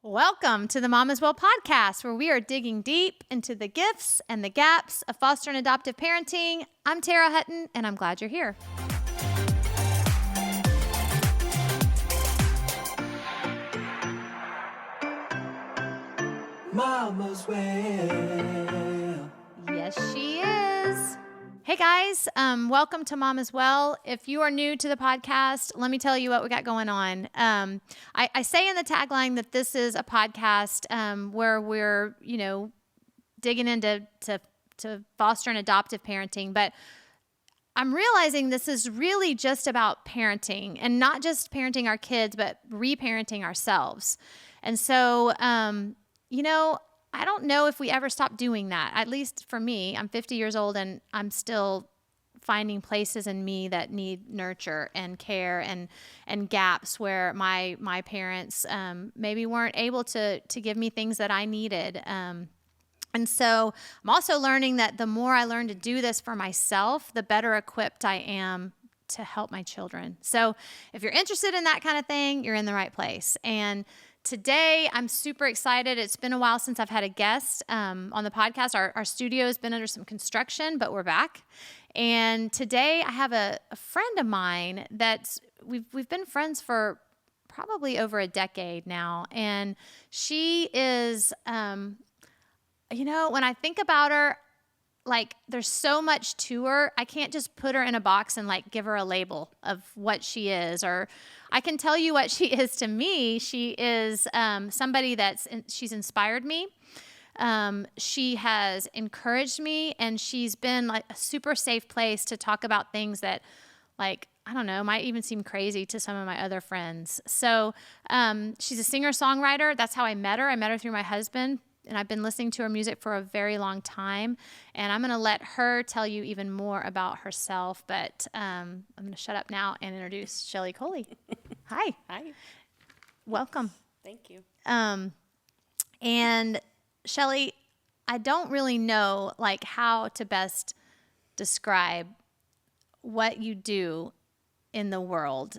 Welcome to the Mom as Well podcast, where we are digging deep into the gifts and the gaps of foster and adoptive parenting. I'm Tara Hutton, and I'm glad you're here. Mama's Well. Yes, she is. Hey guys, welcome to Mom as Well. If you are new to the podcast, let me tell you what we got going on. I say in the tagline that this is a podcast where we're, digging into to foster and adoptive parenting, but I'm realizing this is really just about parenting, and not just parenting our kids, but reparenting ourselves. And so, I don't know if we ever stop doing that. At least for me, I'm 50 years old and I'm still finding places in me that need nurture and care and gaps where my parents maybe weren't able to give me things that I needed. And so I'm also learning that the more I learn to do this for myself, the better equipped I am to help my children. So if you're interested in that kind of thing, you're in the right place. And today, I'm super excited. It's been a while since I've had a guest on the podcast. Our studio has been under some construction, but we're back. And today, I have a friend of mine that we've been friends for probably over a decade now. And she is, when I think about her, there's so much to her. I can't just put her in a box and give her a label of what she is, or I can tell you what she is to me. She is somebody she's inspired me. She has encouraged me, and she's been a super safe place to talk about things that I don't know, might even seem crazy to some of my other friends. So she's a singer-songwriter. That's how I met her. I met her through my husband. And I've been listening to her music for a very long time. And I'm going to let her tell you even more about herself. But I'm going to shut up now and introduce Shellee Coley. Hi. Hi. Welcome. Thank you. And Shellee, I don't really know how to best describe what you do in the world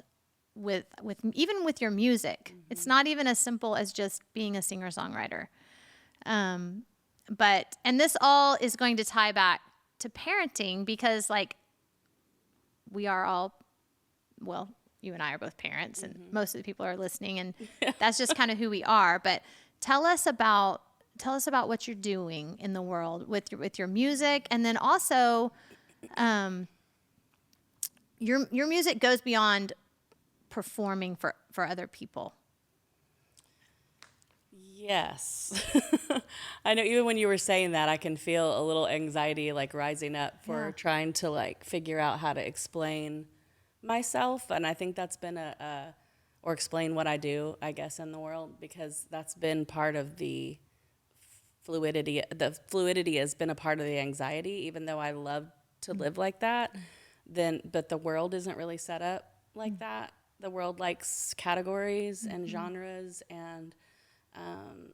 with even with your music. Mm-hmm. It's not even as simple as just being a singer-songwriter. And this all is going to tie back to parenting because we are all, well, you and I are both parents, and mm-hmm. most of the people are listening, and that's just kind of who we are. But tell us about what you're doing in the world with your music. And then also, your music goes beyond performing for other people. Yes. I know even when you were saying that, I can feel a little anxiety rising up for trying to figure out how to explain myself. And I think that's been or explain what I do, I guess, in the world, because that's been part of the fluidity. The fluidity has been a part of the anxiety, even though I love to live like that. But the world isn't really set up like that. The world likes categories and genres and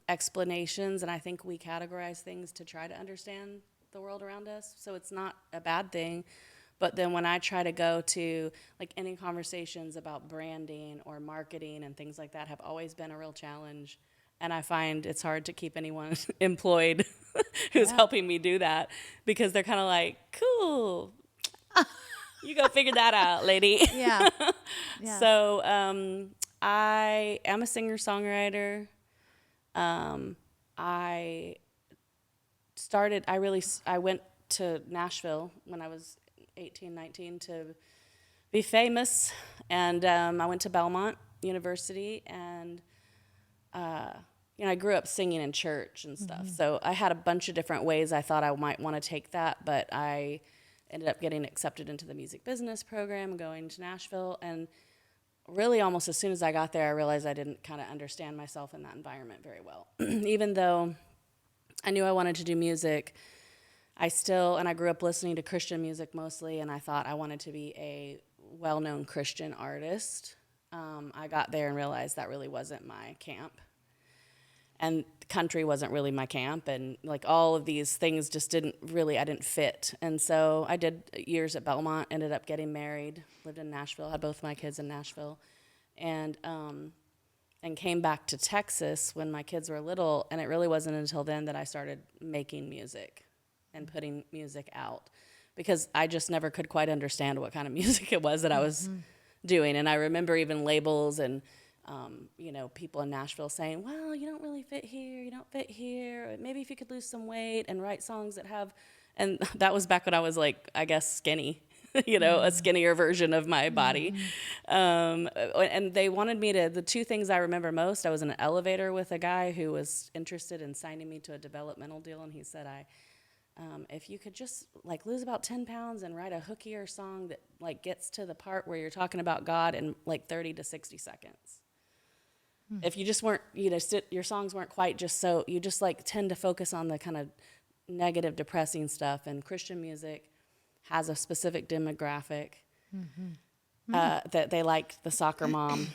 explanations, and I think we categorize things to try to understand the world around us, so it's not a bad thing. But then when I try to go to any conversations about branding or marketing and things like that have always been a real challenge, and I find it's hard to keep anyone employed who's helping me do that, because they're kind of cool, you go figure that out, lady. Yeah. So I am a singer-songwriter. I went to Nashville when I was 18, 19 to be famous. And, I went to Belmont University, and, I grew up singing in church and stuff. Mm-hmm. So I had a bunch of different ways I thought I might want to take that, but I ended up getting accepted into the music business program, going to Nashville, and really almost as soon as I got there, I realized I didn't kind of understand myself in that environment very well. Even though I knew I wanted to do music, I grew up listening to Christian music mostly, and I thought I wanted to be a well-known Christian artist. I got there and realized that really wasn't my camp. And country wasn't really my camp, and all of these things just I didn't fit. And so I did years at Belmont, ended up getting married, lived in Nashville, had both my kids in Nashville. And and came back to Texas when my kids were little, and it really wasn't until then that I started making music and putting music out, because I just never could quite understand what kind of music it was that I was doing. And I remember even labels and people in Nashville saying, well, you don't really fit here, you don't fit here, maybe if you could lose some weight and write songs that have, and that was back when I was like, I guess, skinny. A skinnier version of my body. And they wanted me to, the two things I remember most, I was in an elevator with a guy who was interested in signing me to a developmental deal, and he said, if you could just like lose about 10 pounds and write a hookier song that like gets to the part where you're talking about God in like 30 to 60 seconds. If you just weren't, your songs weren't quite just so, you just like tend to focus on the kind of negative, depressing stuff, and Christian music has a specific demographic that they like the soccer mom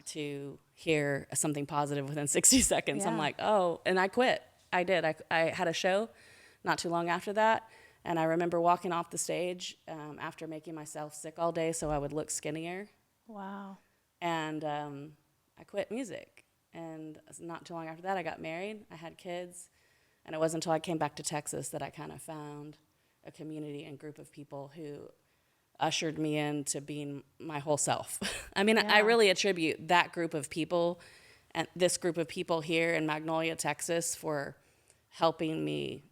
to hear something positive within 60 seconds. Yeah. I'm like, oh, and I quit. I did. I had a show not too long after that, and I remember walking off the stage after making myself sick all day so I would look skinnier. Wow. And I quit music, and not too long after that I got married. I had kids, and it wasn't until I came back to Texas that I kind of found a community and group of people who ushered me into being my whole self. I mean, yeah. I really attribute that group of people and this group of people here in Magnolia, Texas, for helping me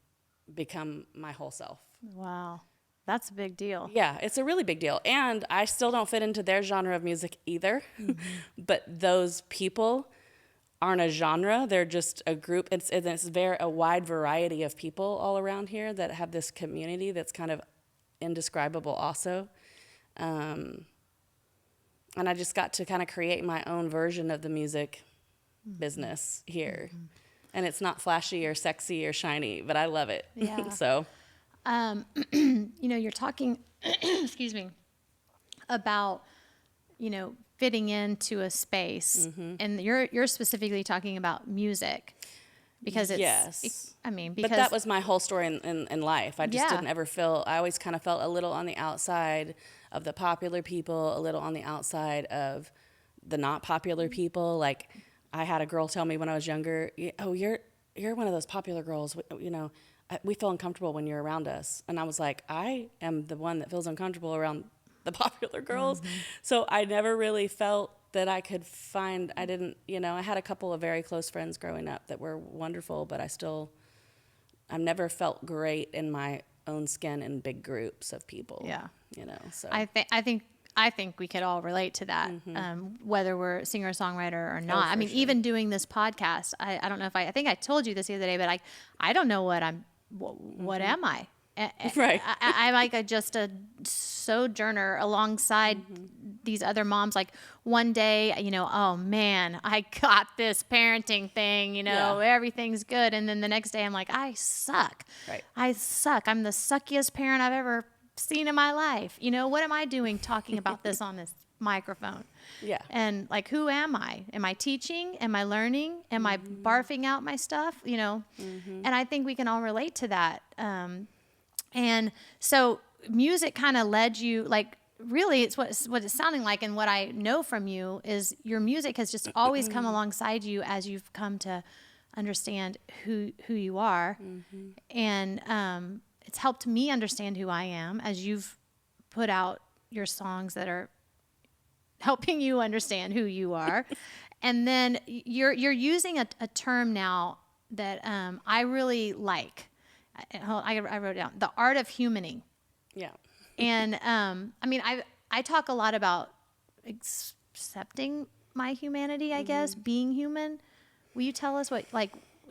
become my whole self. Wow. That's a big deal. Yeah, it's a really big deal. And I still don't fit into their genre of music either. But those people aren't a genre. They're just a group. It's a wide variety of people all around here that have this community that's kind of indescribable also. And I just got to kind of create my own version of the music business here. And it's not flashy or sexy or shiny, but I love it. Yeah. So, you're talking, excuse me, about, fitting into a space, and you're specifically talking about music, because it's, yes. Because but that was my whole story in life. I just didn't ever I always kind of felt a little on the outside of the popular people, a little on the outside of the not popular people. Like, I had a girl tell me when I was younger, oh, you're one of those popular girls, we feel uncomfortable when you're around us. And I was like, I am the one that feels uncomfortable around the popular girls. So I never really felt that I could find, I had a couple of very close friends growing up that were wonderful, but I've never felt great in my own skin in big groups of people. Yeah. So I think we could all relate to that, whether we're a singer or songwriter or not. Sure. Even doing this podcast, I don't know if I think I told you this the other day, but I don't know what am I? Right. I'm like just a sojourner alongside these other moms. Like, one day, oh man, I got this parenting thing, everything's good. And then the next day I'm like, I suck. Right. I suck. I'm the suckiest parent I've ever seen in my life. What am I doing talking about this on this microphone? Yeah. And like, who am I? Am I teaching? Am I learning? Am I barfing out my stuff? And I think we can all relate to that. And so music kind of led you, like, really it's what it's sounding like. And what I know from you is your music has just always come alongside you as you've come to understand who you are. And, it's helped me understand who I am as you've put out your songs that are helping you understand who you are. And then you're using a term now that I really like. I wrote it down, the art of humaning. Yeah. And I talk a lot about accepting my humanity, I guess, being human. Will you tell us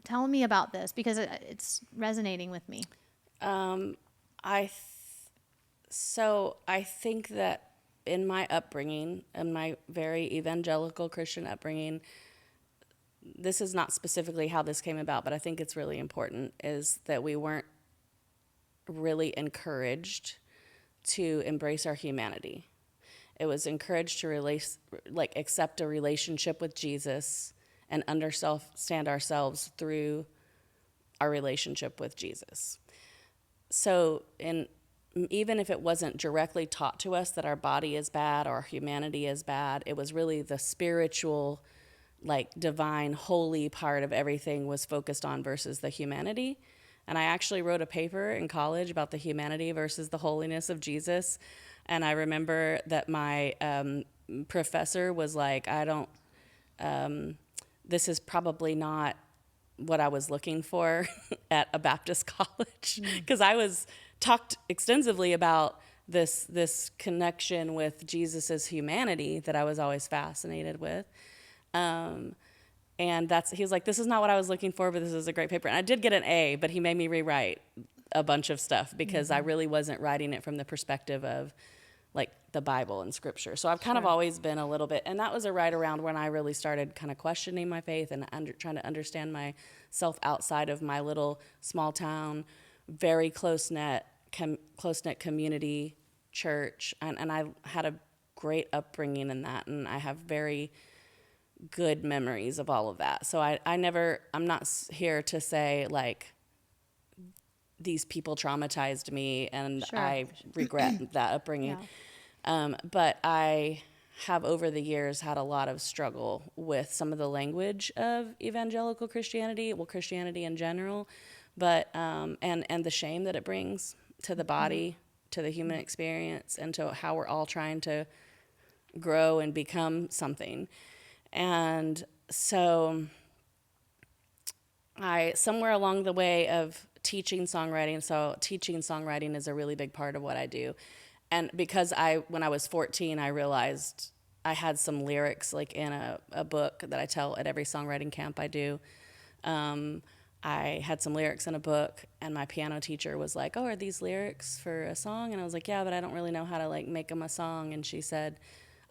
tell me about this, because it's resonating with me. I think that in my upbringing, in my very evangelical Christian upbringing, this is not specifically how this came about, but I think it's really important, is that we weren't really encouraged to embrace our humanity. It was encouraged to accept a relationship with Jesus and understand ourselves through our relationship with Jesus. So even if it wasn't directly taught to us that our body is bad or our humanity is bad, it was really the spiritual like divine, holy part of everything was focused on versus the humanity. And I actually wrote a paper in college about the humanity versus the holiness of Jesus. And I remember that my professor was like, this is probably not what I was looking for at a Baptist college. Because I was talked extensively about this connection with Jesus's humanity that I was always fascinated with. And he was like, this is not what I was looking for, but this is a great paper. And I did get an A, but he made me rewrite a bunch of stuff because I really wasn't writing it from the perspective of like the Bible and scripture. So I've kind of always been a little bit, and that was right around when I really started kind of questioning my faith and trying to understand myself outside of my little small town, very close-knit community church. And I had a great upbringing in that, and I have very good memories of all of that. So I'm not here to say like these people traumatized me and I regret that upbringing. But I have over the years had a lot of struggle with some of the language of evangelical Christianity, well, Christianity in general, but and the shame that it brings to the body, to the human experience, and to how we're all trying to grow and become something. And so somewhere along the way of teaching songwriting is a really big part of what I do. And because when I was 14, I realized I had some lyrics like in a book that I tell at every songwriting camp I do. I had some lyrics in a book, and my piano teacher was like, oh, are these lyrics for a song? And I was like, yeah, but I don't really know how to like make them a song. And she said,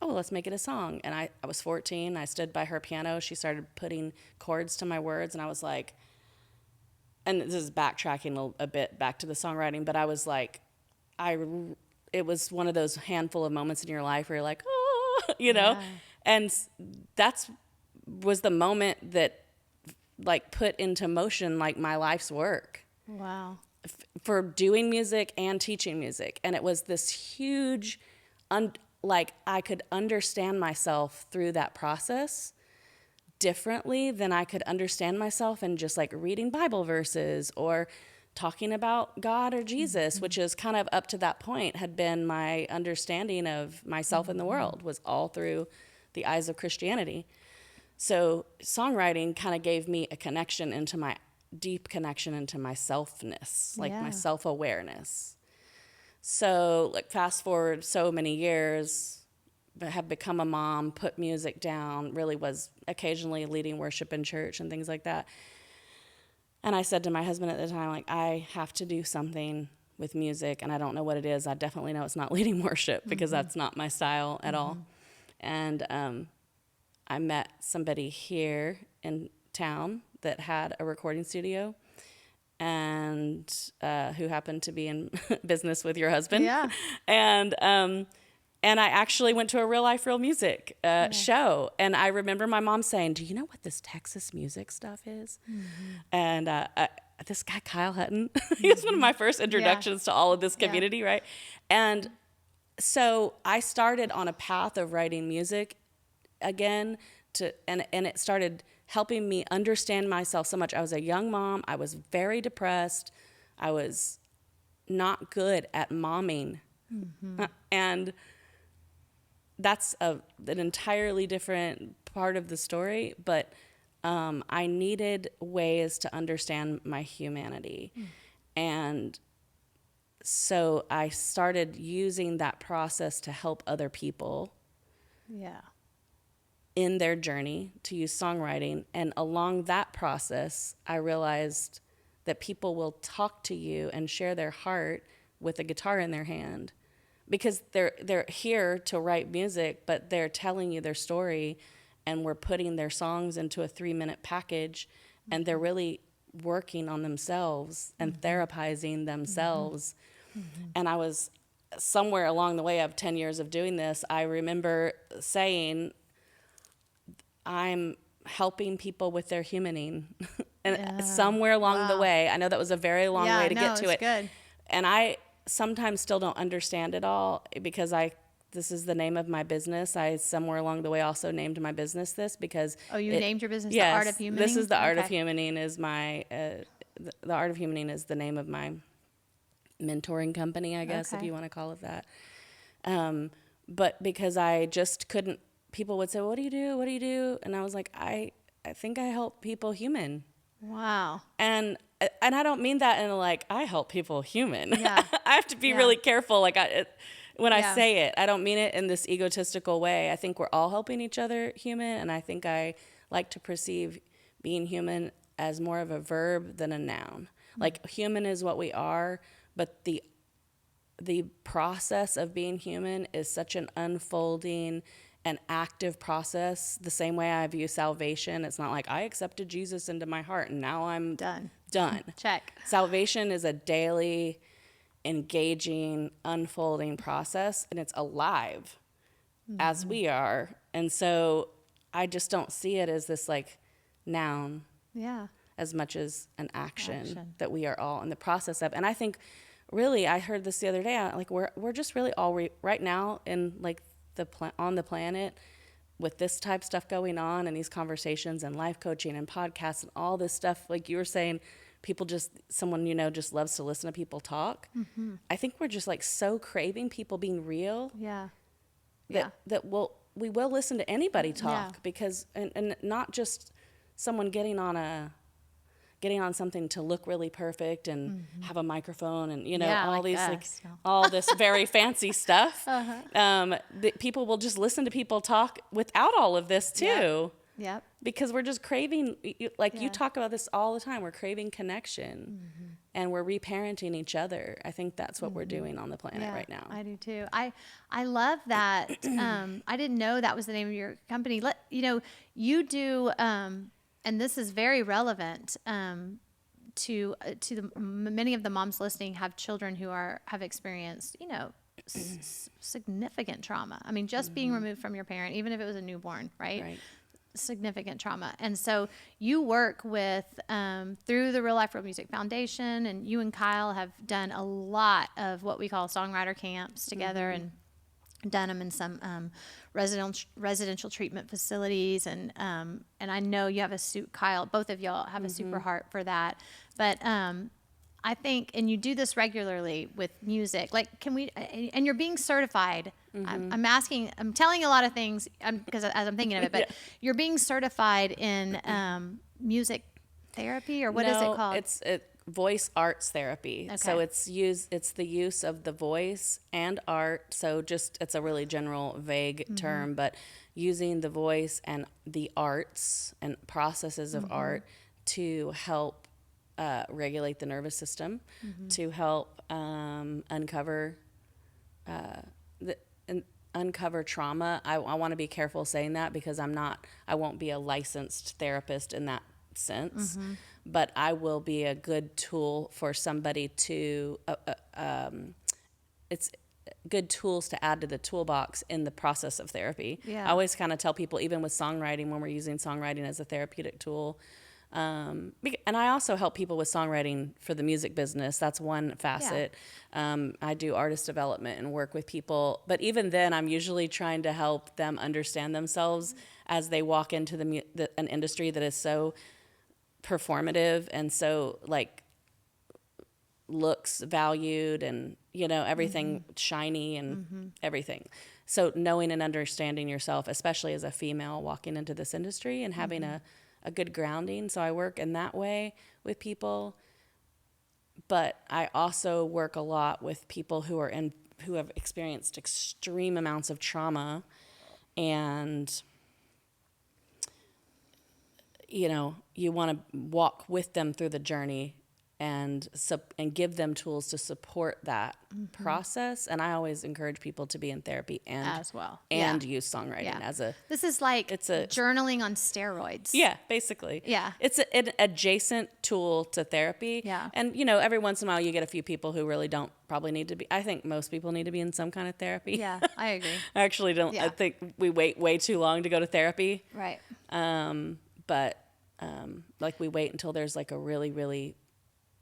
oh, well, let's make it a song. And I was 14. I stood by her piano. She started putting chords to my words, and I was like, and this is backtracking a bit back to the songwriting, but I was like, it was one of those handful of moments in your life where you're like, oh, you know? Yeah. And was the moment that like put into motion like my life's work. Wow. For doing music and teaching music. And it was this huge, like I could understand myself through that process differently than I could understand myself in just like reading Bible verses or talking about God or Jesus, which is kind of up to that point had been my understanding of myself in the world, was all through the eyes of Christianity. So songwriting kind of gave me a connection into my deep connection into my selfness, like my self-awareness. So like fast forward so many years, have become a mom, put music down, really was occasionally leading worship in church and things like that. And I said to my husband at the time, like, I have to do something with music, and I don't know what it is. I definitely know it's not leading worship because that's not my style at all. And I met somebody here in town that had a recording studio and who happened to be in business with your husband. Yeah. And I actually went to a Real Life, Real Music show. And I remember my mom saying, do you know what this Texas music stuff is? And this guy, Kyle Hutton, he was one of my first introductions to all of this community, right? And so I started on a path of writing music again, and it started helping me understand myself so much. I was a young mom. I was very depressed. I was not good at momming. And that's an entirely different part of the story, but I needed ways to understand my humanity. And so I started using that process to help other people in their journey to use songwriting. And along that process, I realized that people will talk to you and share their heart with a guitar in their hand. Because they're here to write music, but they're telling you their story, and we're putting their songs into a 3-minute package, and they're really working on themselves and therapizing themselves. And I was somewhere along the way of 10 years of doing this, I remember saying, I'm helping people with their humaning. And somewhere along the way, I know that was a very long way to get to it. Good. And I sometimes still don't understand it all because I this is the name of my business. I somewhere along the way also named my business this because named your business yes, The Art of Humaning? This is The Art of Humaning is my the Art of Humaning is the name of my mentoring company, I guess, if you want to call it that. But because I just couldn't, people would say, well, what do you do? What do you do? And I was like, I think I help people human. Wow. And I don't mean that in like, I help people human. Yeah. I have to be really careful. Like when I say it, I don't mean it in this egotistical way. I think we're all helping each other human. And I think I like to perceive being human as more of a verb than a noun. Like human is what we are, but the process of being human is such an unfolding and active process. The same way I view salvation. It's not like I accepted Jesus into my heart and now I'm done. Check. Salvation is a daily, engaging, unfolding process, and it's alive as we are. And so I just don't see it as this like noun as much as an action that we are all in the process of. And I think really, I heard this the other day, like we're just really all right now in like on the planet with this type stuff going on and these conversations and life coaching and podcasts and all this stuff. Like you were saying, someone just loves to listen to people talk. Mm-hmm. I think we're just like so craving people being real. That we will listen to anybody talk because, and not just someone getting on something to look really perfect and have a microphone and all these all this very fancy stuff. People will just listen to people talk without all of this too. Yep. Because we're just craving, you talk about this all the time. We're craving connection, and we're reparenting each other. I think that's what we're doing on the planet right now. I do too. I love that. I didn't know that was the name of your company. You do. And this is very relevant to many of the moms listening have children who have experienced significant trauma. I mean, just being removed from your parent, even if it was a newborn, right? Significant trauma. And so you work with through the Real Life Real Music Foundation, and you and Kyle have done a lot of what we call songwriter camps together and done them in some residential treatment facilities, and I know you have Kyle, both of y'all have a super heart for that. But I think, and you do this regularly with music. Like, and you're being certified. I'm telling you a lot of things because as I'm thinking of it, but you're being certified in music therapy, or what is it called? It's voice arts therapy. Okay. So it's the use of the voice and art. So it's a really general, vague term, but using the voice and the arts and processes of art to help regulate the nervous system, to help uncover trauma. I want to be careful saying that because I won't be a licensed therapist in that sense. But I will be a good tool for somebody to, it's good tools to add to the toolbox in the process of therapy. I always kind of tell people, even with songwriting, when we're using songwriting as a therapeutic tool, and I also help people with songwriting for the music business. That's one facet. I do artist development and work with people, but even then I'm usually trying to help them understand themselves as they walk into an industry that is so performative and so like looks valued and everything shiny and everything. So knowing and understanding yourself, especially as a female walking into this industry and having a good grounding. So I work in that way with people, but I also work a lot with people who have experienced extreme amounts of trauma, and you want to walk with them through the journey and give them tools to support that process. And I always encourage people to be in therapy and as well, and use songwriting as a. This is like journaling on steroids. Yeah, basically. Yeah, it's an adjacent tool to therapy. Yeah, and every once in a while you get a few people who really don't probably need to be. I think most people need to be in some kind of therapy. Yeah, I agree. I actually don't. Yeah. I think we wait way too long to go to therapy. Right. But like we wait until there's like a really, really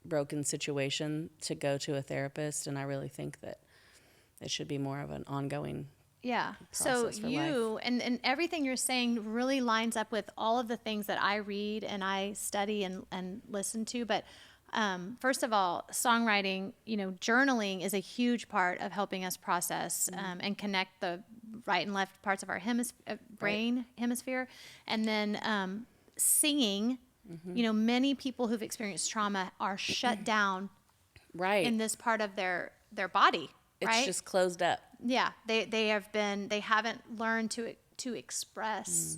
broken situation to go to a therapist, and I really think that it should be more of an ongoing Yeah. So process for life. and everything you're saying really lines up with all of the things that I read and I study and listen to. But first of all, songwriting, journaling is a huge part of helping us process and connect the right and left parts of our brain hemisphere. And then singing, many people who've experienced trauma are shut down Right. in this part of their body. It's right? just closed up. Yeah, they haven't learned to express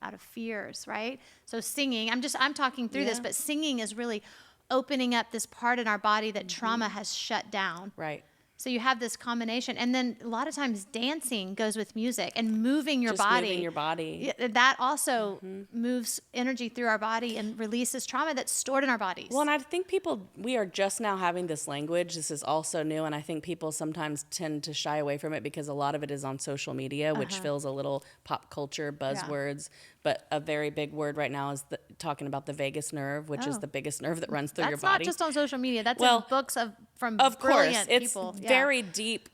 out of fears, right? So singing, I'm talking through this, but singing is really opening up this part in our body that trauma has shut down. Right. So you have this combination, and then a lot of times dancing goes with music and moving your body. Moving your body. That also moves energy through our body and releases trauma that's stored in our bodies. Well, and I think we are just now having this language. This is also new, and I think people sometimes tend to shy away from it because a lot of it is on social media, which feels a little pop culture buzzwords. But a very big word right now is talking about the vagus nerve, which is the biggest nerve that runs through your body. That's not just on social media. That's in books from brilliant people. It's very deep,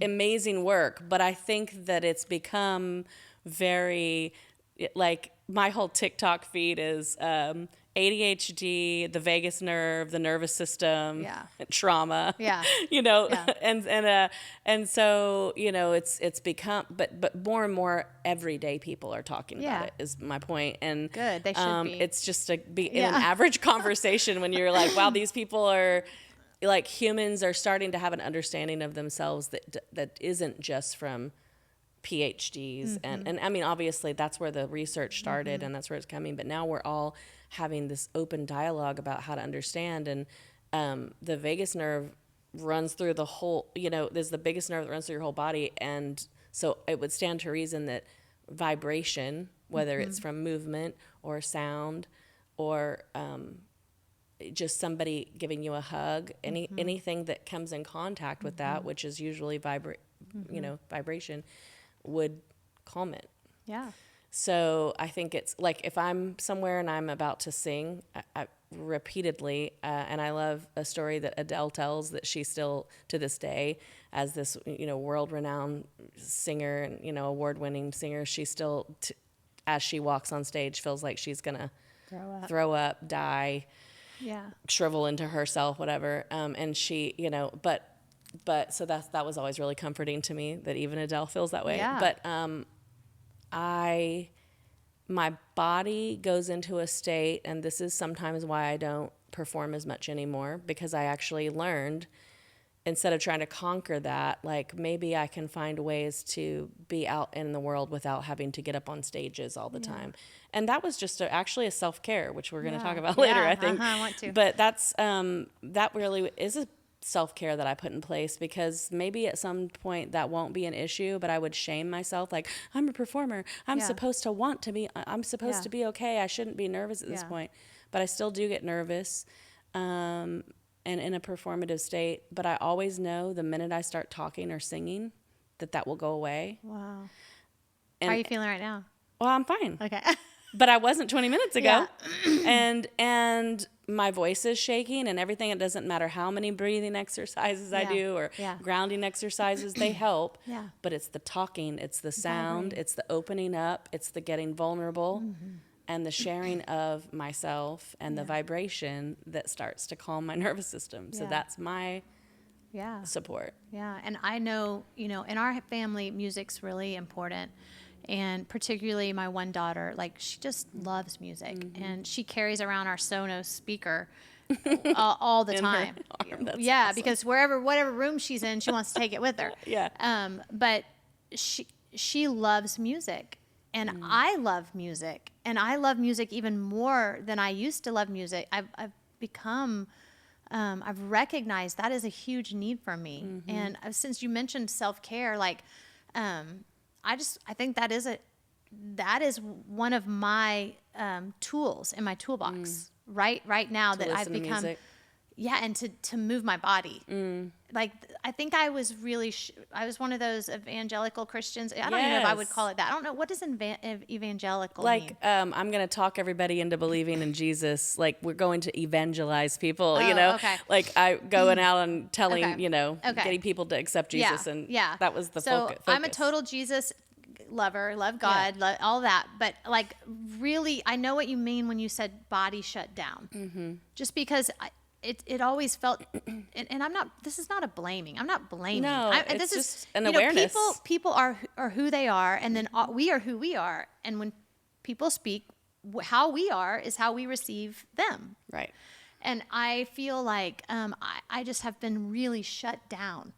amazing work. But I think that it's become very, like, my whole TikTok feed is ADHD, the vagus nerve, the nervous system, trauma. Yeah. And so it's become, but more and more everyday people are talking about it. Is my point. And good, they should be. It's just to be in an average conversation when you're like, wow, these people are like, humans are starting to have an understanding of themselves that isn't just from PhDs and I mean, obviously that's where the research started and that's where it's coming, but now we're all having this open dialogue about how to understand. And the vagus nerve runs through the whole, there's the biggest nerve that runs through your whole body. And so it would stand to reason that vibration, whether it's from movement or sound or just somebody giving you a hug, anything that comes in contact with that, which is usually vibration, would calm it. Yeah. So I think it's like, if I'm somewhere and I'm about to sing, I repeatedly, and I love a story that Adele tells, that she still to this day, as this world-renowned singer and award-winning singer, she still as she walks on stage feels like she's gonna throw up, die, shrivel into herself, whatever. And she, but so that was always really comforting to me, that even Adele feels that way. Yeah. But my body goes into a state, and this is sometimes why I don't perform as much anymore, because I actually learned, instead of trying to conquer that, like, maybe I can find ways to be out in the world without having to get up on stages all the time. And that was just actually a self-care, which we're going to talk about later, I think. I want to. But that's that really is a self-care that I put in place, because maybe at some point that won't be an issue, but I would shame myself, like, I'm a performer, I'm supposed to want to be, I'm supposed to be okay, I shouldn't be nervous at this point. But I still do get nervous and in a performative state, but I always know the minute I start talking or singing that will go away. Wow. And, how are you feeling right now? Well, I'm fine. Okay. But I wasn't 20 minutes ago. And my voice is shaking and everything. It doesn't matter how many breathing exercises I do or grounding exercises, they help. But it's the talking, it's the sound, it's the opening up, it's the getting vulnerable and the sharing of myself and the vibration that starts to calm my nervous system. So that's my support. Yeah. And I know, in our family, music's really important. And particularly my one daughter, like, she just loves music, and she carries around our Sonos speaker all the time. Awesome. Because whatever room she's in, she wants to take it with her. But she loves music, and I love music, and I love music even more than I used to love music. I've become, I've recognized that is a huge need for me. And since you mentioned self-care, like, I think that is one of my tools in my toolbox right now, that I've become. yeah, and to move my body. Like, I think I was really, I was one of those evangelical Christians. I don't even know if I would call it that. I don't know. What does evangelical mean? I'm going to talk everybody into believing in Jesus. Like, we're going to evangelize people, you know? Okay. Like, I going out and telling, Okay. you know, Okay. getting people to accept Jesus. Yeah. And Yeah. that was the focus. So I'm a total Jesus lover, love God, all that. But like, really, I know what you mean when you said body shut down. Just because it always felt, and I'm not, this is not a blaming. I'm not blaming. No, this it's is just an awareness. People are who they are, and then we are who we are. And when people speak, how we are is how we receive them. Right. And I feel like I just have been really shut down,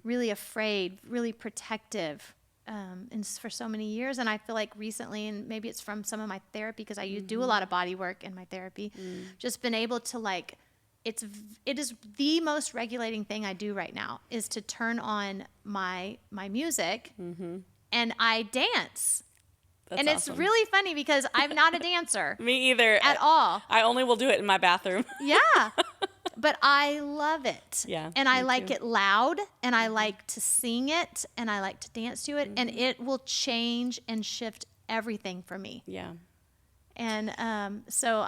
really afraid, really protective and for so many years. And I feel like recently, and maybe it's from some of my therapy, because I do a lot of body work in my therapy, just been able to like, it is the most regulating thing I do right now is to turn on my music and I dance. That's and awesome. It's really funny because I'm not a dancer. Me either. At all. I only will do it in my bathroom. Yeah. But I love it. Yeah. And I like it loud, and I like to sing it, and I like to dance to it, and it will change and shift everything for me. Yeah. And so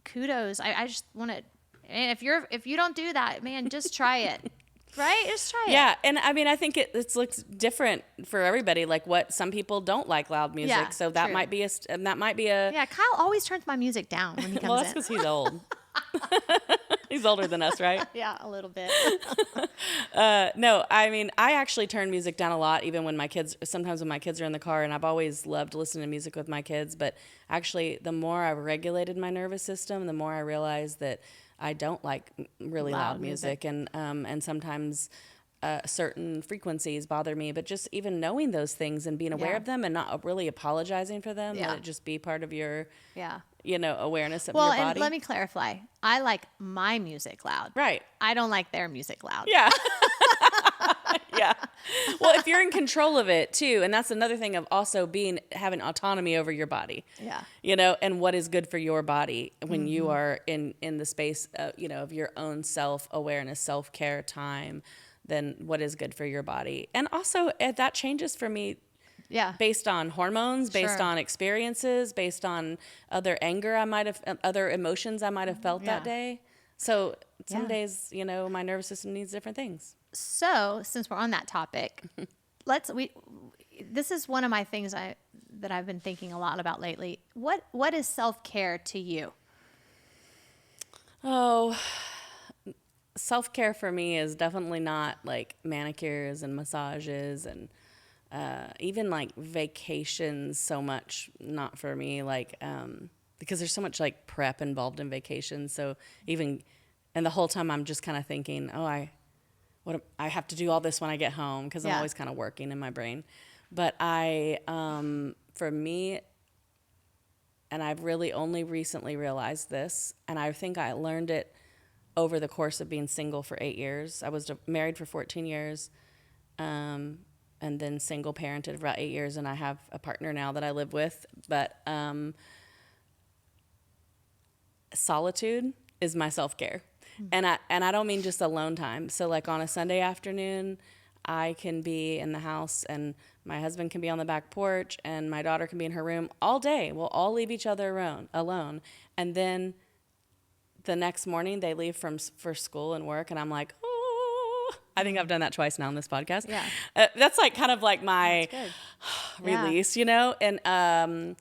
kudos. I just want to, and if you don't do that, man, just try it. Right? Just try it. Yeah, and I mean, I think it looks different for everybody. Like, what some people don't like loud music, Yeah, so that true. might be a. Yeah, Kyle always turns my music down when he comes Well, that's in. because he's old. He's older than us, right? Yeah, a little bit. No, I mean, I actually turn music down a lot, even when sometimes when my kids are in the car, and I've always loved listening to music with my kids. But actually, the more I've regulated my nervous system, the more I realized that I don't like really loud music. And sometimes certain frequencies bother me. But just even knowing those things and being aware of them and not really apologizing for them, let it just be part of your awareness of your body. Well, and let me clarify. I like my music loud. Right. I don't like their music loud. Yeah. Yeah. Well, if you're in control of it too, and that's another thing of also having autonomy over your body. Yeah. And what is good for your body when you are in the space, of your own self-awareness, self-care time, then what is good for your body. And also that changes for me. Yeah. Based on hormones, based on experiences, based on other other emotions I might have felt that day. So some days, my nervous system needs different things. So since we're on that topic, this is one of my things that I've been thinking a lot about lately. What is self-care to you? Oh, self-care for me is definitely not like manicures and massages and even like vacations so much, not for me, like because there's so much like prep involved in vacations. So and the whole time I'm just kind of thinking, I have to do all this when I get home, because I'm always kind of working in my brain. But for me, and I've really only recently realized this, and I think I learned it over the course of being single for 8 years. I was married for 14 years, and then single parented for about 8 years, and I have a partner now that I live with. But solitude is my self-care. And I don't mean just alone time. So like on a Sunday afternoon, I can be in the house and my husband can be on the back porch and my daughter can be in her room all day. We'll all leave each other alone. And then the next morning they leave for school and work, and I'm like, oh, I think I've done that twice now on this podcast. Yeah. That's like kind of like my release, and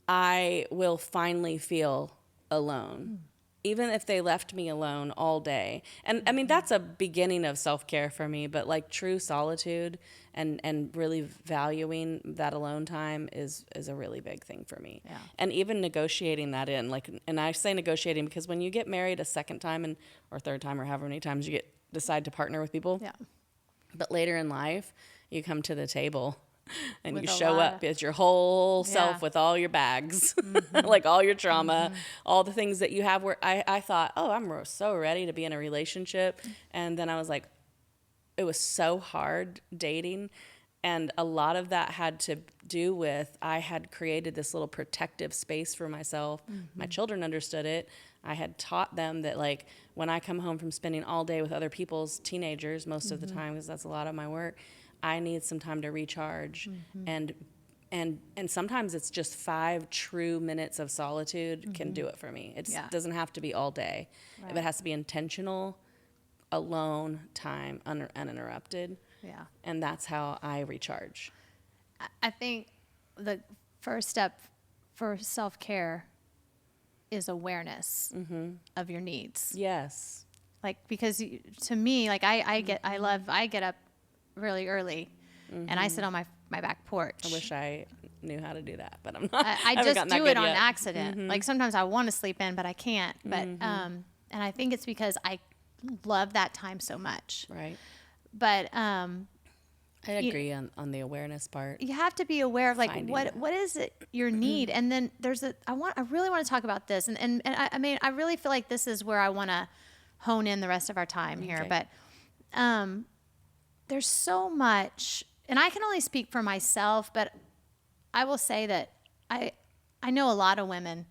I will finally feel alone. Even if they left me alone all day. And I mean, that's a beginning of self-care for me, but like true solitude and really valuing that alone time is a really big thing for me. Yeah. And even negotiating that in, and I say negotiating because when you get married a second time or third time or however many times you decide to partner with people, but later in life, you come to the table and you show up as your whole self with all your bags, like all your trauma, all the things that you have, where I thought, I'm so ready to be in a relationship. And then I was like, it was so hard dating And a lot of that had to do with I had created this little protective space for myself. My children understood it. I had taught them that, like, when I come home from spending all day with other people's teenagers, most of the time, because that's a lot of my work, I need some time to recharge. And sometimes it's just 5 true minutes of solitude can do it for me. It doesn't have to be all day. Right. It has to be intentional, alone time, uninterrupted. Yeah. And that's how I recharge. I think the first step for self-care is awareness of your needs. Yes. Like, because to me, like I get up really early and I sit on my back porch. I wish I knew how to do that, but I'm not. I just do it on accident. Like, sometimes I want to sleep in, but I can't. But, and I think it's because I love that time so much. Right. But I agree on the awareness part. You have to be aware of, like, what is it your need, and then I really want to talk about this, and I mean, I really feel like this is where I want to hone in the rest of our time here. But there's so much, and I can only speak for myself, but I will say that I know a lot of women,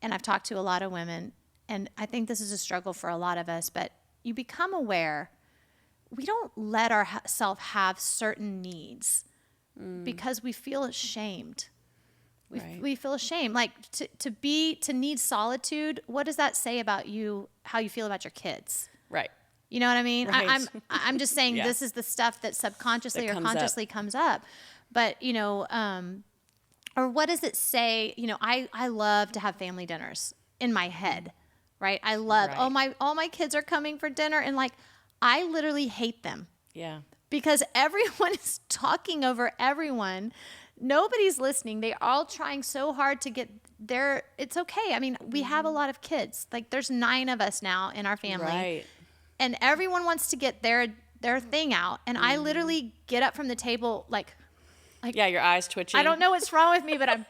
and I've talked to a lot of women, and I think this is a struggle for a lot of us. But you become aware. We don't let ourselves have certain needs because we feel ashamed. We feel ashamed. Like, to need solitude. What does that say about you? How you feel about your kids? Right. You know what I mean? Right. I'm just saying this is the stuff that subconsciously or consciously comes up. But, or what does it say? I love to have family dinners in my head, right? I love all my kids are coming for dinner, and, like, I literally hate them. Yeah. Because everyone is talking over everyone. Nobody's listening. They're all trying so hard to get it's okay. I mean, we have a lot of kids. Like, there's 9 of us now in our family. Right. And everyone wants to get their thing out. And I literally get up from the table like yeah, your eyes twitching. I don't know what's wrong with me, but I'm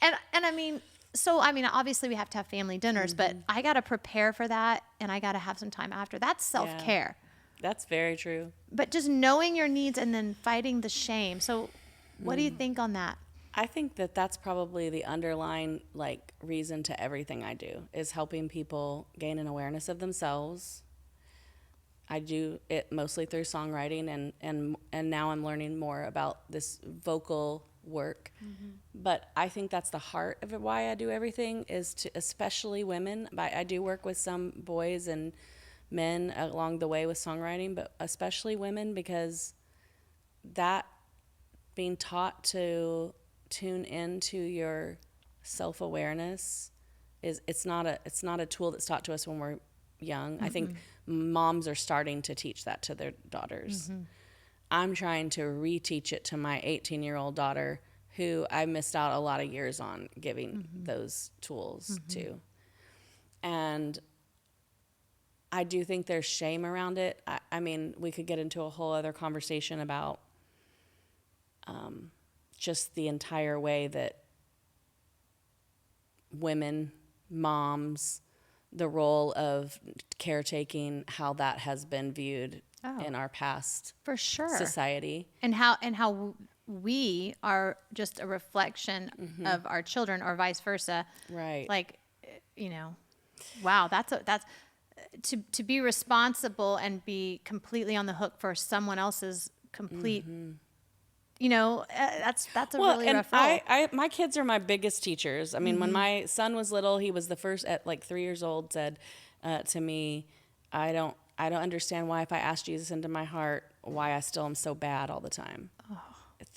and I mean, so, I mean, obviously we have to have family dinners, but I got to prepare for that, and I got to have some time after. That's self-care. Yeah, that's very true. But just knowing your needs and then fighting the shame. So what do you think on that? I think that that's probably the underlying, like, reason to everything I do, is helping people gain an awareness of themselves. I do it mostly through songwriting, and now I'm learning more about this vocal work. But I think that's the heart of it, why I do everything, is to, especially women. I do work with some boys and men along the way with songwriting, but especially women, because that being taught to tune into your self-awareness it's not a tool that's taught to us when we're young. I think moms are starting to teach that to their daughters. I'm trying to reteach it to my 18-year-old daughter, who I missed out a lot of years on giving those tools to. And I do think there's shame around it. I mean, we could get into a whole other conversation about just the entire way that women, moms, the role of caretaking, how that has been viewed in our past society. And how we are just a reflection of our children, or vice versa. Right. Like, wow, that's to be responsible and be completely on the hook for someone else's complete, that's a really rough role. My kids are my biggest teachers. I mean, when my son was little, he was the first at like 3 years old, said to me, I don't understand why, if I ask Jesus into my heart, why I still am so bad all the time.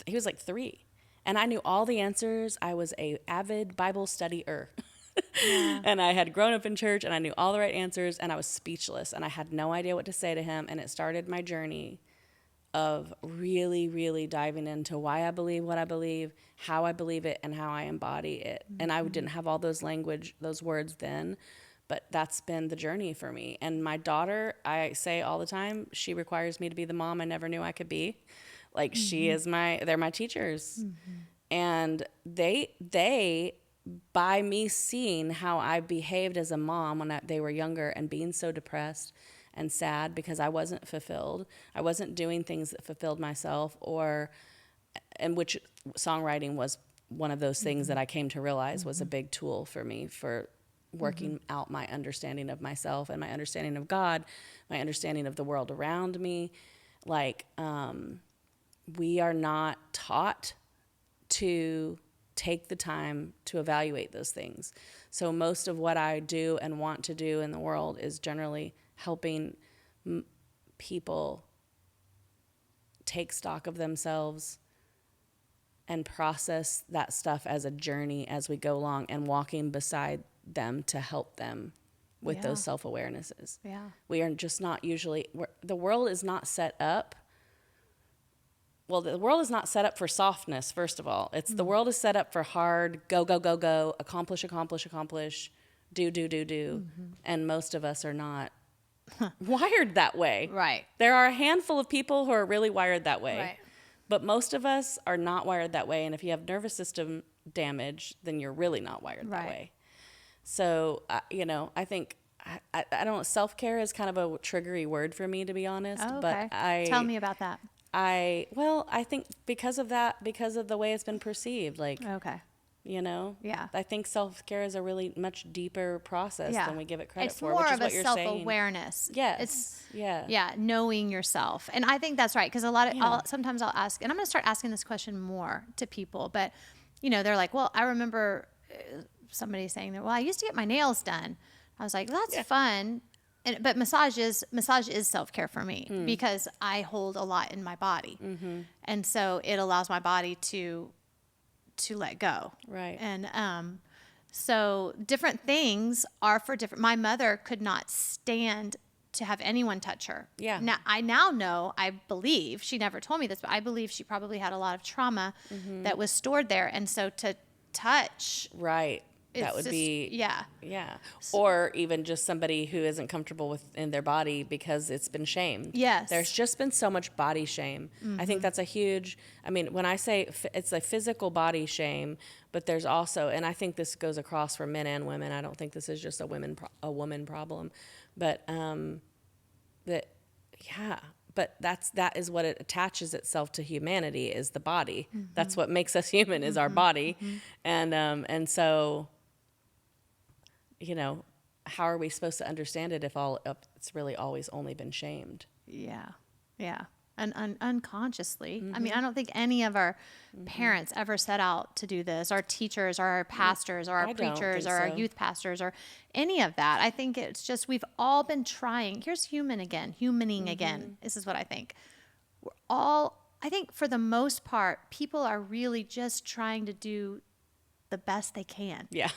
He was like 3, and I knew all the answers. I was a avid Bible studier. And I had grown up in church, and I knew all the right answers, and I was speechless, and I had no idea what to say to him. And it started my journey of really, really diving into why I believe what I believe, how I believe it, and how I embody it. And I didn't have all those words then, but that's been the journey for me. And my daughter, I say all the time, she requires me to be the mom I never knew I could be. Like, they're my teachers. And they, by me seeing how I behaved as a mom when they were younger and being so depressed and sad because I wasn't fulfilled. I wasn't doing things that fulfilled myself, and which songwriting was one of those things that I came to realize was a big tool for me for working out my understanding of myself and my understanding of God, my understanding of the world around me. Like, we are not taught to take the time to evaluate those things. So most of what I do and want to do in the world is generally helping people take stock of themselves and process that stuff as a journey as we go along, and walking beside them to help them with those self-awarenesses. Yeah. We are just not usually, the world is not set up. Well, the world is not set up for softness, first of all. The world is set up for hard, go, go, go, go, accomplish, accomplish, accomplish, do. And most of us are not wired that way. Right. There are a handful of people who are really wired that way. Right. But most of us are not wired that way. And if you have nervous system damage, then you're really not wired that way. So, I think, I don't know, self-care is kind of a triggery word for me, to be honest. Oh, okay. But tell me about that. I think because of the way it's been perceived, like, okay. Yeah. I think self-care is a really much deeper process than we give it credit for, which is is what you're saying. It's more of a self-awareness. Yes. It's knowing yourself. And I think that's right. Because sometimes I'll ask, and I'm going to start asking this question more to people, but they're like, well, I remember somebody saying that, well, I used to get my nails done. I was like, well, that's fun. But massage is self-care for me because I hold a lot in my body. Mm-hmm. And so it allows my body to let go. Right. And so different things are for different. My mother could not stand to have anyone touch her. Yeah. Now I know, I believe, she never told me this, but I believe she probably had a lot of trauma that was stored there. And so to touch. Right. That would be. Yeah. Or even just somebody who isn't comfortable in their body because it's been shamed. Yes. There's just been so much body shame. I think that's a huge, when I say it's a physical body shame, but there's also, and I think this goes across for men and women. I don't think this is just a woman problem, but but that is what it attaches itself to humanity, is the body. Mm-hmm. That's what makes us human, is our body. Mm-hmm. And so, how are we supposed to understand it if it's really always only been shamed? Yeah. And unconsciously. Mm-hmm. I don't think any of our parents ever set out to do this. Our teachers or our pastors or our preachers or our youth pastors or any of that. I think it's just we've all been trying. Here's humaning again. This is what I think. I think for the most part, people are really just trying to do the best they can. Yeah.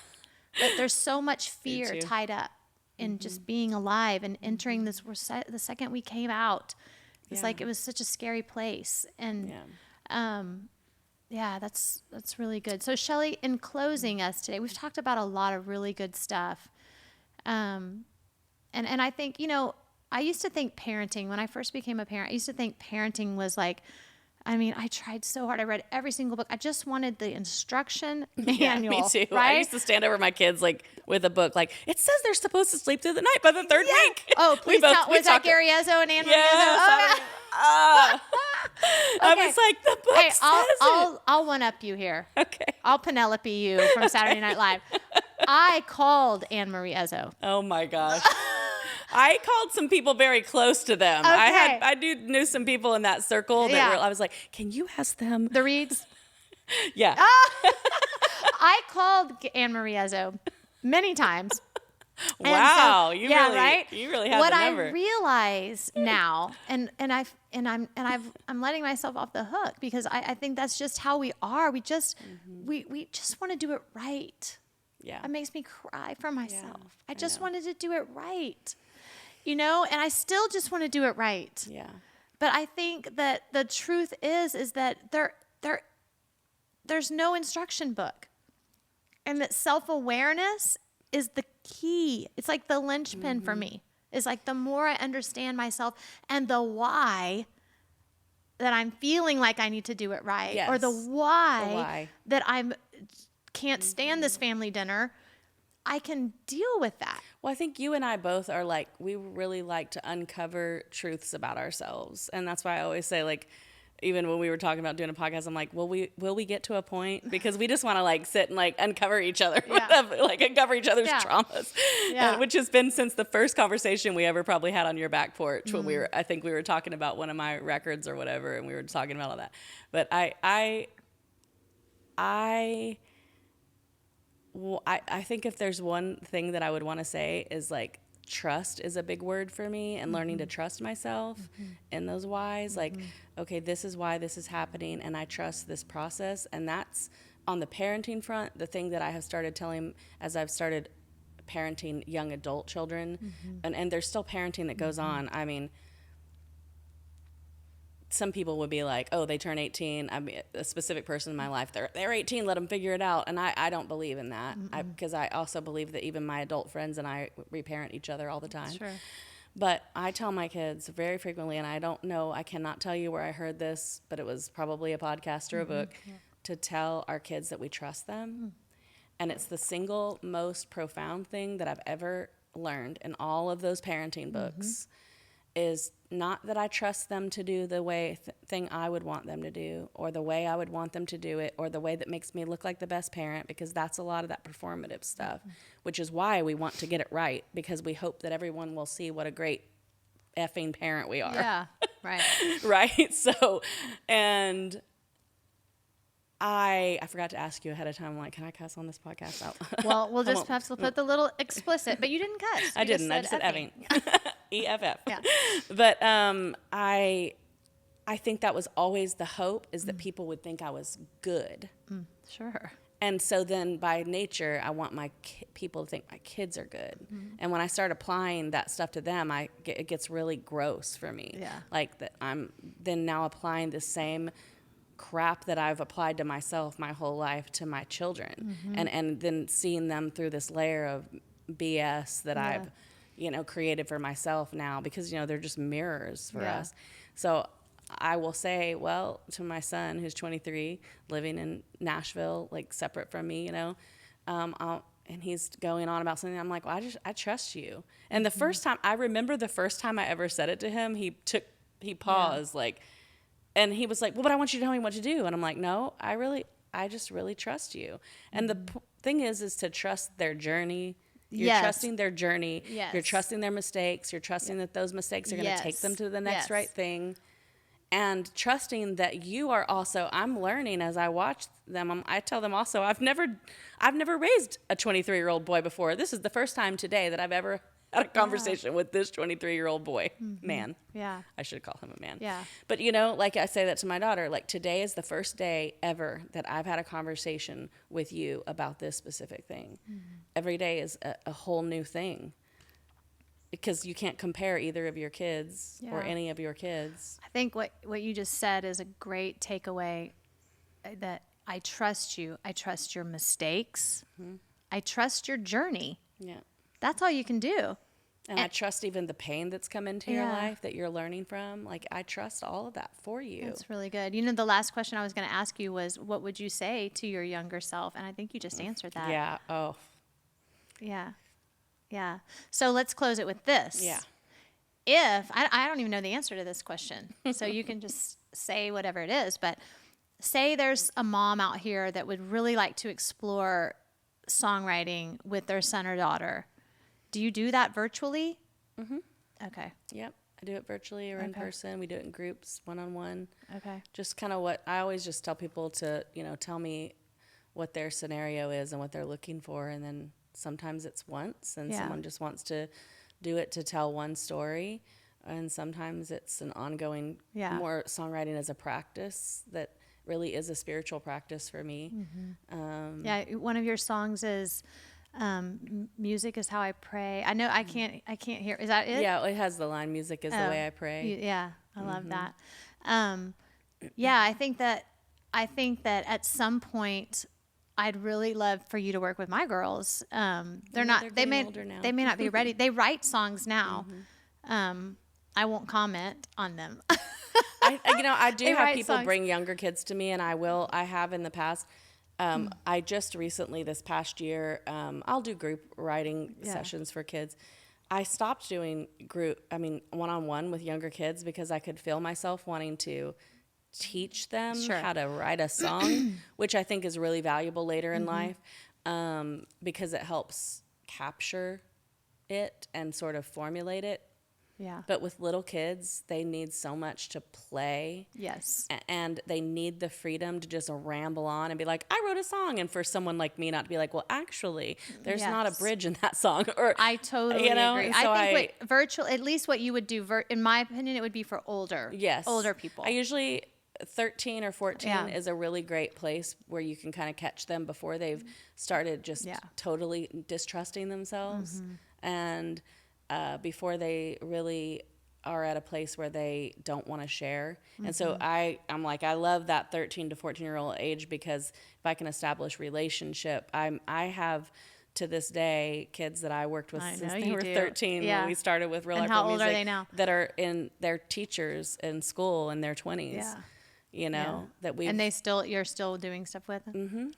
But there's so much fear tied up in just being alive and entering this. The second we came out, it's like it was such a scary place. And that's really good. So Shellee, in closing us today, we've talked about a lot of really good stuff. And I think, I used to think parenting, when I first became a parent, I used to think parenting was like, I tried so hard. I read every single book. I just wanted the instruction manual. Yeah, me too. Right? I used to stand over my kids with a book, it says they're supposed to sleep through the night by the third week. Oh, please tell. Was that Gary Ezzo and Anne Marie Ezzo? I was like, the book says it. I'll one-up you here. Okay. I'll Penelope you from Saturday Night Live. I called Anne Marie Ezzo. Oh, my gosh. I called some people very close to them. Okay. I knew some people in that circle that I was like, can you ask them? The Reeds? Yeah. I called Anne Marie Ezzo many times. Wow, so, you really have what the number. I realize now, and I'm letting myself off the hook because I think that's just how we are. We just we just want to do it right. Yeah, it makes me cry for myself. Yeah, I just wanted to do it right. And I still just want to do it right. Yeah. But I think that the truth is that there's no instruction book. And that self-awareness is the key. It's like the linchpin for me. It's like the more I understand myself and the why that I'm feeling like I need to do it right. Yes. Or the why that I can't stand this family dinner. I can deal with that. Well, I think you and I both are like, we really like to uncover truths about ourselves. And that's why I always say, like, even when we were talking about doing a podcast, I'm like, will we get to a point? Because we just want to like sit and like uncover each other, like uncover each other's traumas, which has been since the first conversation we ever probably had on your back porch when I think we were talking about one of my records or whatever, and we were talking about all that. But I think if there's one thing that I would want to say is like, trust is a big word for me, and learning to trust myself in those whys. Like, okay, this is why this is happening, and I trust this process. And that's on the parenting front, the thing that I have started telling as I've started parenting young adult children, and there's still parenting that goes on. I mean, some people would be like, oh, they turn 18. I mean, a specific person in my life, they're 18, let them figure it out. And I don't believe in that, because I also believe that even my adult friends and I reparent each other all the time. Sure. But I tell my kids very frequently, and I don't know, I cannot tell you where I heard this, but it was probably a podcast or a book, to tell our kids that we trust them. And it's the single most profound thing that I've ever learned in all of those parenting books. Is not that I trust them to do the thing I would want them to do, or the way I would want them to do it, or the way that makes me look like the best parent, because that's a lot of that performative stuff, which is why we want to get it right, because we hope that everyone will see what a great effing parent we are. Yeah, right. Right? So, and I forgot to ask you ahead of time, I'm like, can I cuss on this podcast out? Well, we'll just have to put the little explicit, but you didn't cuss. I didn't. I just said effing. EFF. Yeah. But I think that was always the hope, is that people would think I was good. Sure. And so then by nature, I want my people to think my kids are good. And when I start applying that stuff to them, it gets really gross for me. Yeah. Like that I'm then now applying the same crap that I've applied to myself my whole life to my children. And then seeing them through this layer of BS that I've created for myself now, because, they're just mirrors for us. So I will say, well, to my son, who's 23, living in Nashville, like separate from me, and he's going on about something. I'm like, well, I trust you. And I remember the first time I ever said it to him, he paused, like, and he was like, well, but I want you to tell me what to do. And I'm like, no, I just really trust you. And the thing is to trust their journey. You're trusting their journey. Yes. You're trusting their mistakes. You're trusting that those mistakes are going to take them to the next right thing. And trusting that you are also, I'm learning as I watch them. I tell them also, I've never raised a 23-year-old boy before. This is the first time today that I've ever had a conversation with this 23-year-old boy, man. Yeah. I should call him a man. Yeah. But, like I say that to my daughter, like today is the first day ever that I've had a conversation with you about this specific thing. Every day is a whole new thing, because you can't compare either of your kids or any of your kids. I think what you just said is a great takeaway, that I trust you. I trust your mistakes. I trust your journey. Yeah. That's all you can do. And I trust even the pain that's come into your life that you're learning from. Like, I trust all of that for you. That's really good. The last question I was going to ask you was, what would you say to your younger self? And I think you just answered that. Yeah. Oh. Yeah. Yeah. So let's close it with this. Yeah. If, I don't even know the answer to this question, so you can just say whatever it is, but say there's a mom out here that would really like to explore songwriting with their son or daughter. Do you do that virtually? Okay. Yep. I do it virtually or in person. We do it in groups, one-on-one. Okay. Just kind of what I always just tell people to, tell me what their scenario is and what they're looking for. And then sometimes it's once, and someone just wants to do it to tell one story. And sometimes it's an ongoing, more songwriting as a practice that really is a spiritual practice for me. One of your songs is music is how I pray. I know I can't hear. Is that it? Yeah, it has the line, music is the way I pray. I love that. I think that at some point I'd really love for you to work with my girls. They may not be ready. They write songs now. I won't comment on them. I do have people bring younger kids to me, and I have in the past. I just recently, this past year, I'll do group writing sessions for kids. I stopped doing one-on-one with younger kids because I could feel myself wanting to teach them how to write a song, which I think is really valuable later in life, because it helps capture it and sort of formulate it. Yeah. But with little kids, they need so much to play. Yes. And they need the freedom to just ramble on and be like, I wrote a song. And for someone like me not to be like, well, actually, there's not a bridge in that song. Or I totally agree. So I think virtual, at least what you would do, in my opinion, it would be for older people. I usually, 13 or 14 is a really great place where you can kind of catch them before they've started just totally distrusting themselves. And before they really are at a place where they don't want to share. And so I'm like, I love that 13 to 14-year-old age, because if I can establish relationship, I have to this day kids that I worked with since they were 13 when we started with Real Life Real Music. And how old are they now? That are in their teachers in school in their 20s. Yeah. You know, that we and you're still doing stuff with them?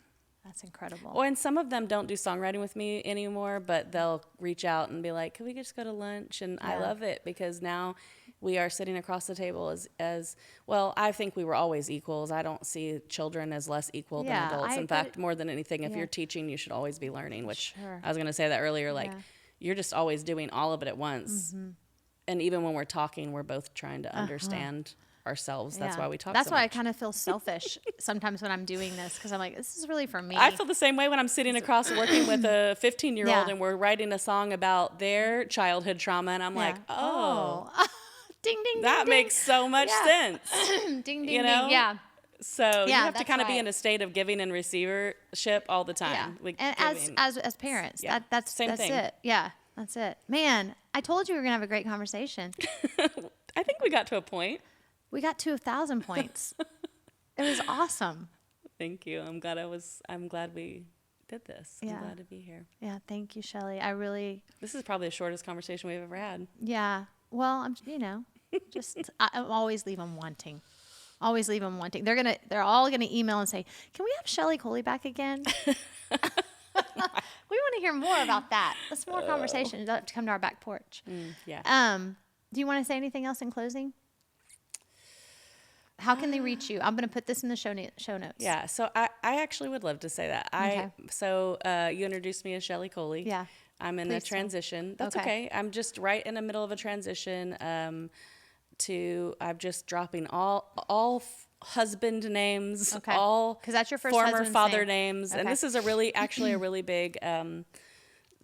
That's incredible. Well, and some of them don't do songwriting with me anymore, but they'll reach out and be like, can we just go to lunch? And I love it, because now we are sitting across the table as well. I think we were always equals. I don't see children as less equal than adults. In fact, more than anything, if you're teaching, you should always be learning, which I was going to say that earlier. Like, you're just always doing all of it at once. And even when we're talking, we're both trying to understand ourselves. That's why we talk That's so why much. I kind of feel selfish sometimes when I'm doing this, because I'm like, this is really for me. I feel the same way when I'm sitting across working with a 15-year-old and we're writing a song about their childhood trauma, and I'm like, oh. Ding, ding, that ding, makes so much sense. ding, ding, you know? ding. Yeah. So you have to kind of be in a state of giving and receivership all the time. Yeah. And as parents, that's thing. it. Yeah, that's it. Man, I told you we were going to have a great conversation. I think we got to a point. We got to 1,000 points. It was awesome. Thank you. I'm glad we did this. I'm glad to be here. Yeah. Thank you, Shellee. This is probably the shortest conversation we've ever had. Yeah. Well, I always leave them wanting. Always leave them wanting. They're all gonna email and say, "Can we have Shellee Coley back again?" We want to hear more about that. Let's more conversation. You have to come to our back porch. Do you want to say anything else in closing? How can they reach you? I'm going to put this in the show notes. Yeah, so I actually would love to say that. You introduced me as Shellee Coley. Yeah. I'm in a transition. That's okay. I'm just right in the middle of a transition I'm just dropping all husband names, all because that's your first former father name. names. And this is a really big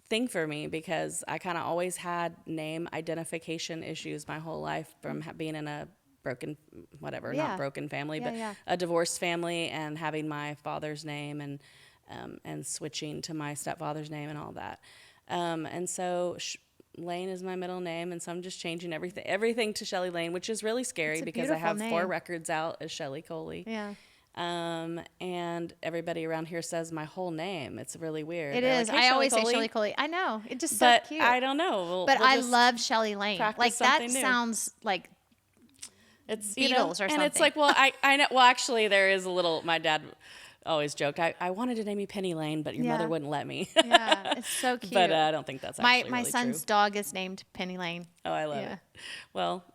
thing for me, because I kind of always had name identification issues my whole life from being in a not broken family, but a divorced family, and having my father's name and switching to my stepfather's name and all that. And so Lane is my middle name, and so I'm just changing everything to Shellee Lane, which is really scary because I have 4 records out as Shellee Coley. Yeah. And everybody around here says my whole name. It's really weird. It is. Like, hey, I always say Shellee Coley. I know. It's just so cute. I don't know. I love Shellee Lane. Like, that sounds like it's Beatles or something. And it's like, well, I know. Well, actually, there is a little. My dad always joked, I wanted to name you Penny Lane, but your mother wouldn't let me. Yeah, it's so cute. But I don't think that's actually my son's true. dog is named Penny Lane. Oh, I love it. Well,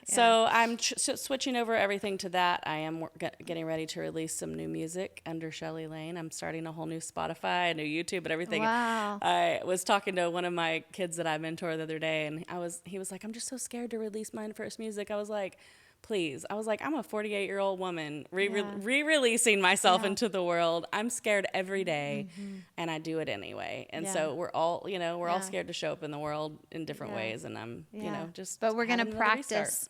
so I'm switching over everything to that. I am getting ready to release some new music under Shellee Lane. I'm starting a whole new Spotify, a new YouTube, and everything. Wow. I was talking to one of my kids that I mentor the other day, and he was like, I'm just so scared to release my first music. I was like, please. I was like, I'm a 48-year-old woman re-releasing myself into the world. I'm scared every day, and I do it anyway. And so we're all, we're all scared to show up in the world in different ways. And I'm, just. But we're gonna practice.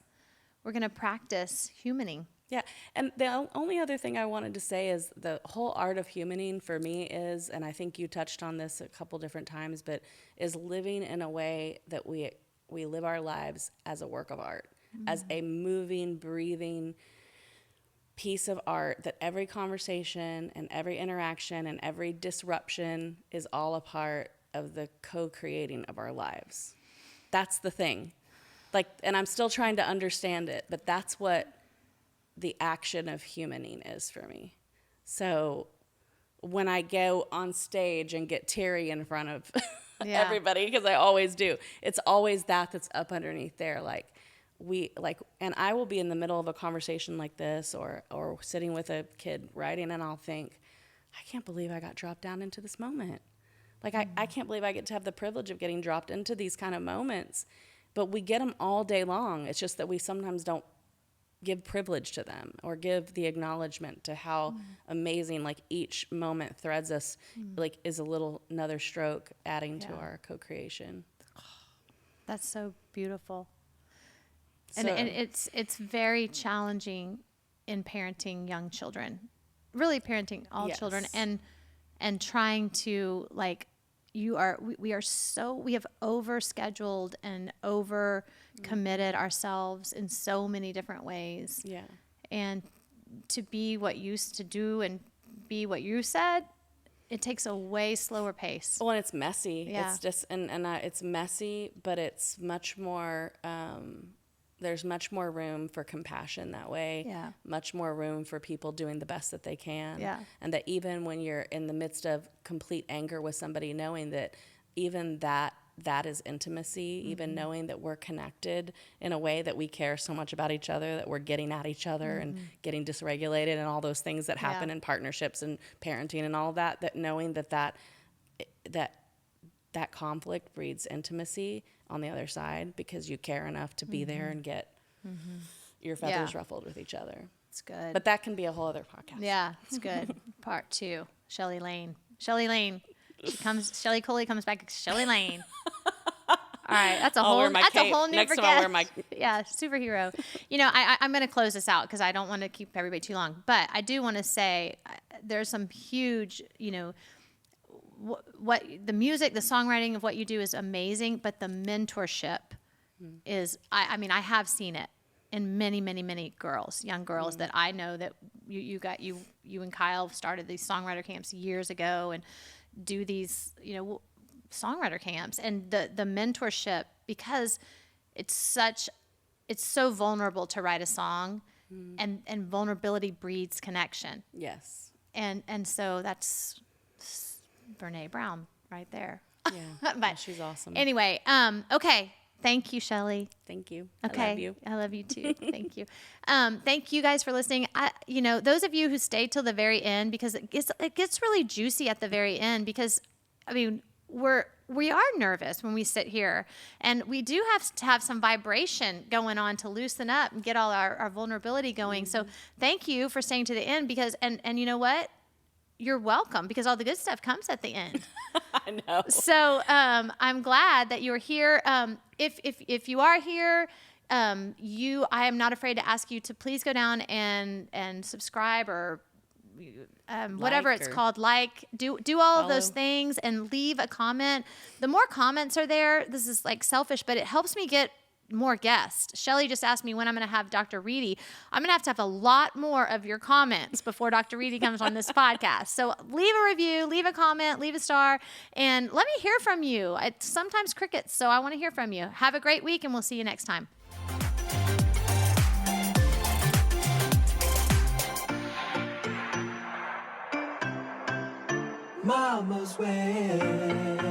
We're gonna practice humaning. Yeah, and the only other thing I wanted to say is the whole art of humaning for me is, and I think you touched on this a couple different times, but is living in a way that we live our lives as a work of art. As a moving, breathing piece of art, that every conversation and every interaction and every disruption is all a part of the co-creating of our lives. That's the thing. And I'm still trying to understand it, but that's what the action of humaning is for me. So when I go on stage and get teary in front of Yeah. everybody, because I always do. It's always that's up underneath there. And I will be in the middle of a conversation like this or sitting with a kid writing, and I'll think, I can't believe I got dropped down into this moment. Like, I can't believe I get to have the privilege of getting dropped into these kind of moments. But we get them all day long. It's just that we sometimes don't give privilege to them or give the acknowledgement to how amazing, like, each moment threads us, like, is another stroke adding to our co-creation. That's so beautiful. And it's very challenging in parenting young children, really parenting all children, and trying to, like, we have overscheduled and over committed ourselves in so many different ways. Yeah. And to be what you used to do and be what you said, it takes a way slower pace. Well, and it's messy. Yeah. It's just, it's messy, but it's much more, there's much more room for compassion that way. Yeah. Much more room for people doing the best that they can. Yeah. And that even when you're in the midst of complete anger with somebody, knowing that even that is intimacy, even knowing that we're connected in a way that we care so much about each other, that we're getting at each other and getting dysregulated and all those things that happen in partnerships and parenting and all that, that knowing that conflict breeds intimacy on the other side because you care enough to be there and get your feathers ruffled with each other. It's good. But that can be a whole other podcast. Yeah, it's good. Part 2, Shellee Lane. Shellee Coley comes back, Shellee Lane. All right, that's a whole new Next time I'll wear my yeah, superhero. I'm going to close this out because I don't want to keep everybody too long. But I do want to say there's some huge, what the music, the songwriting of what you do is amazing, but the mentorship is, I have seen it in many, many, many young girls that I know that you and Kyle started these songwriter camps years ago and do these, songwriter camps, and the mentorship, because it's so vulnerable to write a song, and vulnerability breeds connection. Yes. And so that's Brene Brown right there. Yeah. But she's awesome. Anyway, okay. Thank you, Shellee. Thank you. Okay. I love you. I love you too. Thank you. Thank you guys for listening. Those of you who stayed till the very end, because it gets really juicy at the very end, because we are nervous when we sit here, and we do have to have some vibration going on to loosen up and get all our vulnerability going. So thank you for staying to the end, because, and you know what? You're welcome, because all the good stuff comes at the end. I know. So I'm glad that you're here. If you are here, I am not afraid to ask you to please go down and subscribe, or whatever it's called, do all of those things, and leave a comment. The more comments are there, this is like selfish, but it helps me get more guests. Shellee just asked me when I'm going to have Dr. Reedy. I'm going to have a lot more of your comments before Dr. Reedy comes on this podcast. So leave a review, leave a comment, leave a star, and let me hear from you. It's sometimes crickets, so I want to hear from you. Have a great week, and we'll see you next time. Mama's way.